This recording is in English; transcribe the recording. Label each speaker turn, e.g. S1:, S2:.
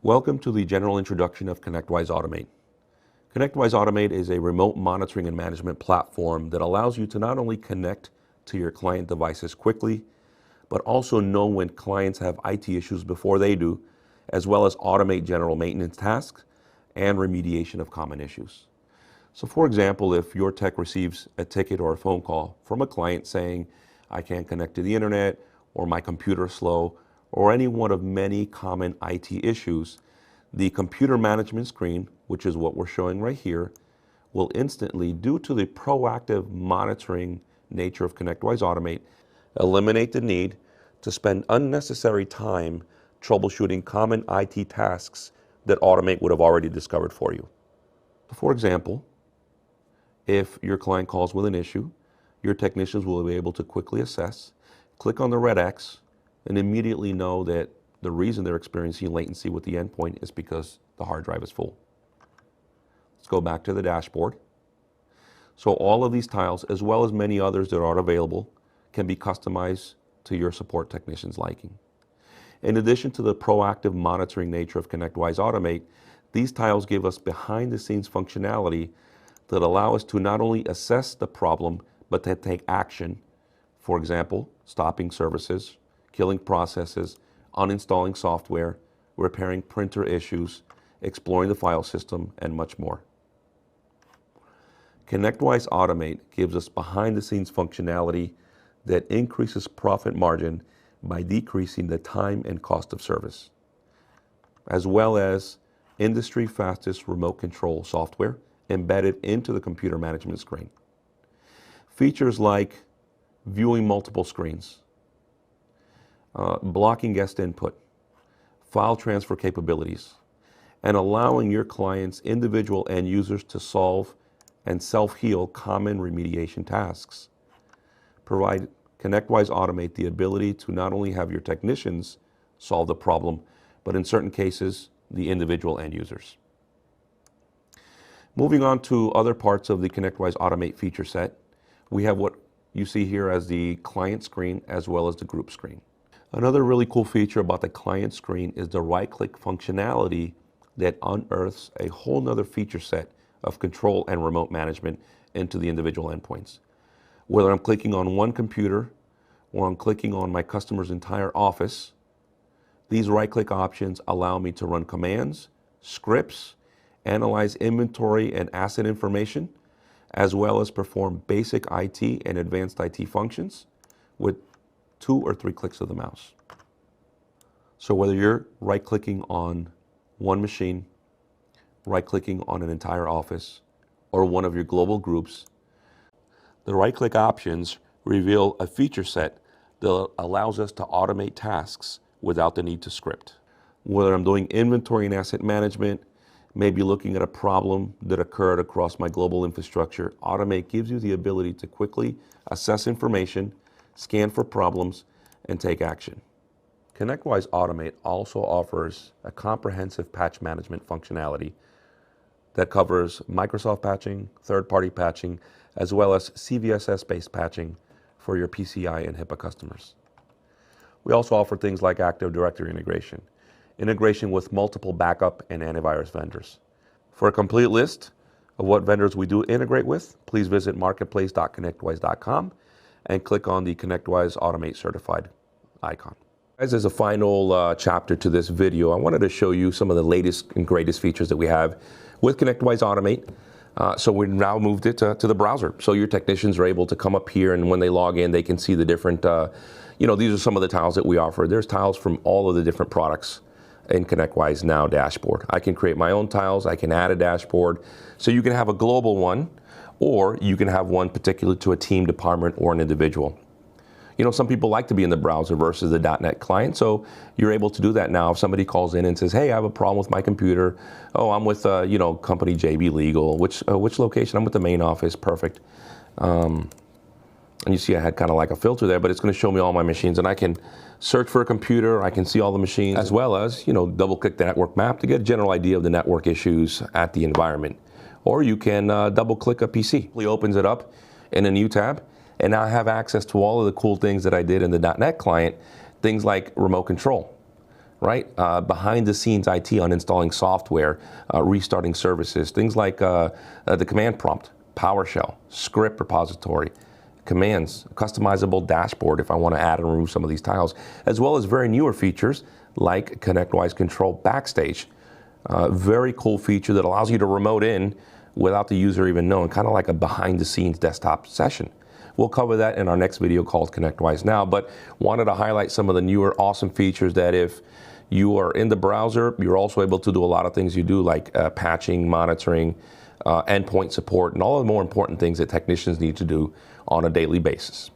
S1: Welcome to the general introduction of ConnectWise Automate. ConnectWise Automate is a remote monitoring and management platform that allows you to not only connect to your client devices quickly, but also know when clients have IT issues before they do, as well as automate general maintenance tasks and remediation of common issues. So for example, if your tech receives a ticket or a phone call from a client saying, I can't connect to the internet, or my computer is slow, or any one of many common IT issues, the computer management screen, which is what we're showing right here, will instantly, due to the proactive monitoring nature of ConnectWise Automate, eliminate the need to spend unnecessary time troubleshooting common IT tasks that Automate would have already discovered for you. For example, if your client calls with an issue, your technicians will be able to quickly assess, click on the red X, and immediately know that the reason they're experiencing latency with the endpoint is because the hard drive is full. Let's go back to the dashboard. So all of these tiles, as well as many others that are available, can be customized to your support technician's liking. In addition to the proactive monitoring nature of ConnectWise Automate, these tiles give us behind-the-scenes functionality that allow us to not only assess the problem, but to take action. For example, stopping services, killing processes, uninstalling software, repairing printer issues, exploring the file system, and much more. ConnectWise Automate gives us behind-the-scenes functionality that increases profit margin by decreasing the time and cost of service, as well as industry fastest remote control software embedded into the computer management screen. Features like viewing multiple screens, blocking guest input, file transfer capabilities, and allowing your clients, individual end users, to solve and self-heal common remediation tasks. Provide ConnectWise Automate the ability to not only have your technicians solve the problem, but in certain cases, the individual end users. Moving on to other parts of the ConnectWise Automate feature set, we have what you see here as the client screen as well as the group screen. Another really cool feature about the client screen is the right-click functionality that unearths a whole nother feature set of control and remote management into the individual endpoints. Whether I'm clicking on one computer or I'm clicking on my customer's entire office, these right-click options allow me to run commands, scripts, analyze inventory and asset information, as well as perform basic IT and advanced IT functions with 2 or 3 clicks of the mouse. So whether you're right-clicking on one machine, right-clicking on an entire office, or one of your global groups, the right-click options reveal a feature set that allows us to automate tasks without the need to script. Whether I'm doing inventory and asset management, maybe looking at a problem that occurred across my global infrastructure, Automate gives you the ability to quickly assess information, scan for problems, and take action. ConnectWise Automate also offers a comprehensive patch management functionality that covers Microsoft patching, third-party patching, as well as CVSS-based patching for your PCI and HIPAA customers. We also offer things like Active Directory integration with multiple backup and antivirus vendors. For a complete list of what vendors we do integrate with, please visit marketplace.connectwise.com and click on the ConnectWise Automate Certified icon. As a final chapter to this video, I wanted to show you some of the latest and greatest features that we have with ConnectWise Automate. So we've now moved it to the browser. So your technicians are able to come up here, and when they log in, they can see the different, these are some of the tiles that we offer. There's tiles from all of the different products in ConnectWise Now dashboard. I can create my own tiles, I can add a dashboard. So you can have a global one, or you can have one particular to a team, department, or an individual. Some people like to be in the browser versus the .NET client, so you're able to do that now. If somebody calls in and says, hey, I have a problem with my computer. Oh, I'm with, company JB Legal. Which location? I'm with the main office. Perfect. And you see I had kind of like a filter there, but it's going to show me all my machines, and I can search for a computer. I can see all the machines, as well as, double-click the network map to get a general idea of the network issues at the environment. Or you can double-click a PC. It opens it up in a new tab, and now I have access to all of the cool things that I did in the .NET client, things like remote control, right? Behind the scenes IT on installing software, restarting services, things like the command prompt, PowerShell, script repository, commands, customizable dashboard if I want to add and remove some of these tiles, as well as very newer features like ConnectWise Control Backstage. Very cool feature that allows you to remote in without the user even knowing, kind of like a behind the scenes desktop session. We'll cover that in our next video called ConnectWise Now, but wanted to highlight some of the newer awesome features that if you are in the browser, you're also able to do a lot of things you do like patching, monitoring, endpoint support, and all of the more important things that technicians need to do on a daily basis.